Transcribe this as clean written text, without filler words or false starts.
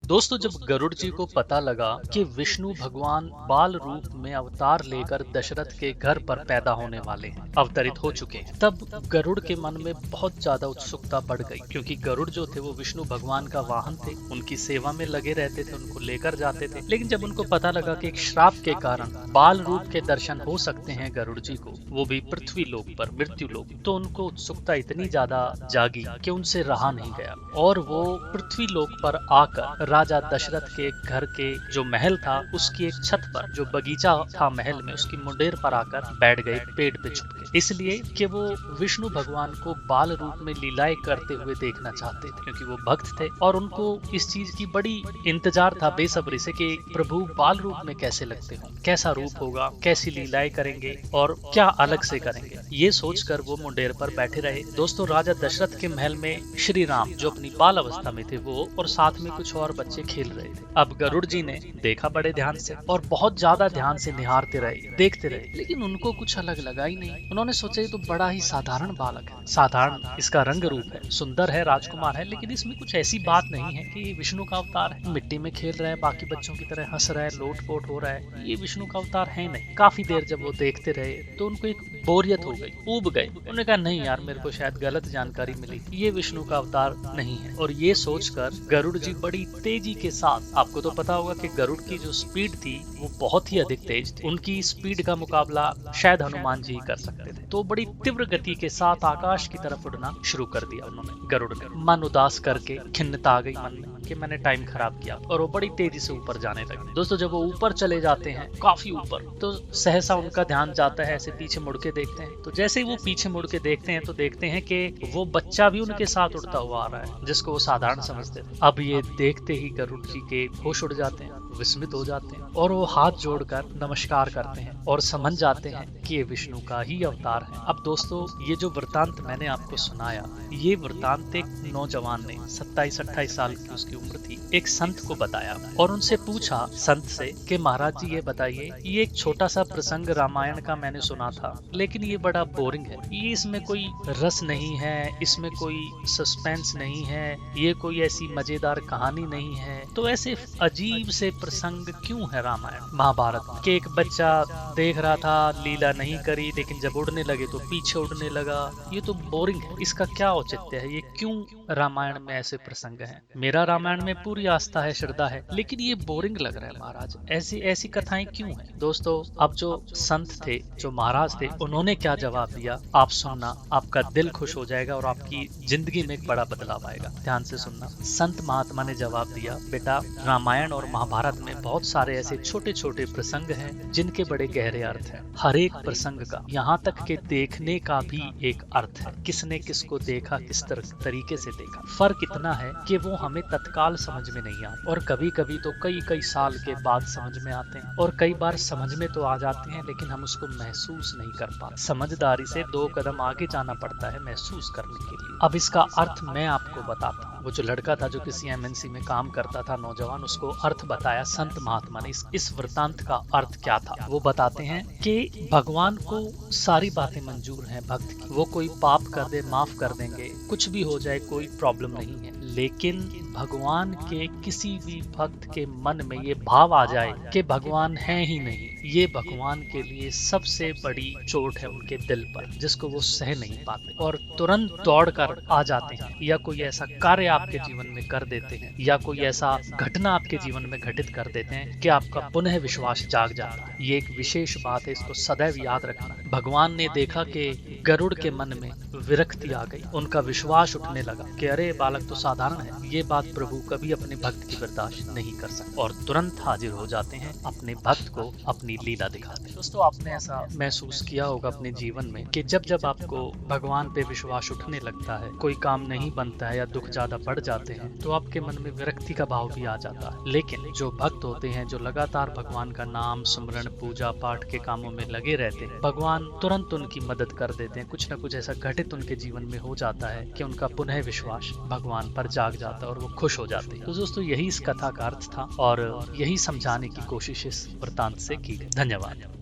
दोस्तों, जब गरुड़ जी को पता लगा कि विष्णु भगवान बाल रूप में अवतार लेकर दशरथ के घर पर पैदा होने वाले हैं, अवतरित हो चुके हैं, तब गरुड़ के मन में बहुत ज्यादा उत्सुकता बढ़ गई। क्योंकि गरुड़ जो थे वो विष्णु भगवान का वाहन थे, उनकी सेवा में लगे रहते थे, उनको लेकर जाते थे। लेकिन जब उनको पता लगा कि एक श्राप के कारण बाल रूप के दर्शन हो सकते हैं गरुड़ जी को, वो भी पृथ्वी लोक पर, मृत्यु लोक, तो उनको उत्सुकता इतनी ज्यादा जागी कि उनसे रहा नहीं गया और वो पृथ्वी लोक पर आकर राजा दशरथ के घर के जो महल था उसकी एक छत पर, जो बगीचा था महल में, उसकी मुंडेर पर आकर बैठ गए पेड़ पे छुप के। इसलिए कि वो विष्णु भगवान को बाल रूप में लीलाएं करते हुए देखना चाहते थे, क्योंकि वो भक्त थे और उनको इस चीज की बड़ी इंतजार था बेसब्री से कि प्रभु बाल रूप में कैसे लगते हो, कैसा रूप होगा, कैसी लीलाएं करेंगे और क्या अलग से करेंगे। ये सोचकर वो मुंडेर पर बैठे रहे। दोस्तों, राजा दशरथ के महल में श्री राम जो अपनी बाल अवस्था में थे वो और साथ में कुछ और बच्चे खेल रहे थे। अब गरुड़ जी ने देखा बड़े ध्यान से और बहुत ज्यादा ध्यान से निहारते रहे, देखते रहे, लेकिन उनको कुछ अलग लगा ही नहीं। उन्होंने सोचा ये तो बड़ा ही साधारण बालक है, साधारण इसका रंग रूप है, सुंदर है, राजकुमार है, लेकिन इसमें कुछ ऐसी बात नहीं है कि ये विष्णु का अवतार है। मिट्टी में खेल रहा है, बाकी बच्चों की तरह हंस रहा है, लोट पोट हो रहा है, ये विष्णु का अवतार है नहीं। काफी देर जब वो देखते रहे तो उनको एक बोरियत हो गई, ऊब गए। उन्होंने कहा नहीं यार, मेरे को शायद गलत जानकारी मिली, ये विष्णु का अवतार नहीं है। और ये सोचकर गरुड़ जी बड़ी तेजी के साथ, आपको तो पता होगा कि गरुड़ की जो स्पीड थी वो बहुत ही अधिक तेज थी, उनकी स्पीड का मुकाबला शायद हनुमान जी ही कर सकते थे। तो बड़ी तीव्र गति के साथ आकाश की तरफ उड़ना शुरू कर दिया उन्होंने, गरुड़ ने। मन उदास करके खिन्नता आ गई मन में कि मैंने टाइम खराब किया, और वो बड़ी तेजी से ऊपर जाने लगे। दोस्तों, जब वो ऊपर चले जाते हैं काफी ऊपर, तो सहसा उनका ध्यान जाता है, ऐसे पीछे मुड़ के देखते हैं। तो जैसे ही वो पीछे मुड़ के देखते हैं तो देखते हैं कि वो बच्चा भी उनके साथ उड़ता हुआ आ रहा है, जिसको वो साधारण समझते थे। अब ये देखते ही गरुड़ जी के होश उड़ जाते हैं, विस्मित हो जाते हैं और वो हाथ जोड़कर नमस्कार करते हैं और समझ जाते हैं कि ये विष्णु का ही अवतार है। अब दोस्तों, ये जो वृतांत मैंने आपको सुनाया, ये वृतांत एक नौजवान ने 27-28 साल की उसकी उम्र थी, एक संत को बताया और उनसे पूछा संत से कि महाराज जी ये बताइए, ये एक छोटा सा प्रसंग रामायण का मैंने सुना था, लेकिन ये बड़ा बोरिंग है, ये इसमें कोई रस नहीं है, इसमें कोई सस्पेंस नहीं है, ये कोई ऐसी मजेदार कहानी नहीं है, तो ऐसे अजीब से प्रसंग क्यों है रामायण महाभारत में कि एक बच्चा देख रहा था, लीला नहीं करी, लेकिन जब उड़ने लगे तो पीछे उड़ने लगा, ये तो बोरिंग है, इसका क्या औचित्य है, ये क्यों रामायण में ऐसे प्रसंग हैं। मेरा रामायण में पूरी आस्था है, श्रद्धा है, लेकिन ये बोरिंग लग रहा है महाराज, ऐसी ऐसी कथाएं क्यों हैं। दोस्तों, अब जो संत थे, जो महाराज थे, उन्होंने क्या जवाब दिया आप सुनना, आपका दिल खुश हो जाएगा और आपकी जिंदगी में एक बड़ा बदलाव आएगा। ध्यान से सुनना। संत महात्मा ने जवाब दिया, बेटा, रामायण और महाभारत में बहुत सारे ऐसे छोटे छोटे प्रसंग हैं जिनके बड़े गहरे अर्थ हैं। हर एक प्रसंग का, यहाँ तक के देखने का भी एक अर्थ है। किसने किसको देखा, किस तरीके से देखा, फर्क इतना है कि वो हमें तत्काल समझ में नहीं आते और कभी कभी तो कई कई साल के बाद समझ में आते हैं, और कई बार समझ में तो आ जाते हैं लेकिन हम उसको महसूस नहीं कर पाते। समझदारी से 2 कदम आगे जाना पड़ता है महसूस करने के लिए। अब इसका अर्थ मैं आपको बताता हूँ। वो जो लड़का था जो किसी एमएनसी में काम करता था, नौजवान, उसको अर्थ बताया संत महात्मा ने। इस वृतांत का अर्थ क्या था वो बताते हैं कि भगवान को सारी बातें मंजूर हैं भक्त की, वो कोई पाप कर दे माफ कर देंगे, कुछ भी हो जाए कोई प्रॉब्लम नहीं है, लेकिन भगवान के किसी भी भक्त के मन में ये भाव आ जाए कि भगवान है ही नहीं, ये भगवान के लिए सबसे बड़ी चोट है उनके दिल पर, जिसको वो सह नहीं पाते और तुरंत दौड़कर आ जाते हैं, या कोई ऐसा कार्य आपके जीवन में कर देते हैं, या कोई ऐसा घटना आपके जीवन में घटित कर देते हैं कि आपका पुनः विश्वास जाग जाता है। ये एक विशेष बात है, इसको सदैव याद रखना। भगवान ने देखा कि गरुड़ के मन में विरक्ति आ गई, उनका विश्वास उठने लगा कि अरे बालक तो साधारण है, ये बात प्रभु कभी अपने भक्त की बर्दाश्त नहीं कर सकते, और तुरंत हाजिर हो जाते हैं, अपने भक्त को अपनी लीला दिखाते हैं। दोस्तों, आपने ऐसा महसूस किया होगा अपने जीवन में कि जब जब आपको भगवान पे विश्वास उठने लगता है, कोई काम नहीं बनता है या दुख ज्यादा बढ़ जाते हैं, तो आपके मन में विरक्ति का भाव भी आ जाता है। लेकिन जो भक्त होते हैं, जो लगातार भगवान का नाम सुमरण पूजा पाठ के कामों में लगे रहते हैं, भगवान तुरंत उनकी मदद कर देते हैं। कुछ न कुछ ऐसा घटित उनके जीवन में हो जाता है कि उनका पुनः विश्वास भगवान पर जाग जाता है और वो खुश हो जाते हैं। तो दोस्तों, यही इस कथा का अर्थ था और यही समझाने की कोशिश इस वृतांत से की गई। धन्यवाद।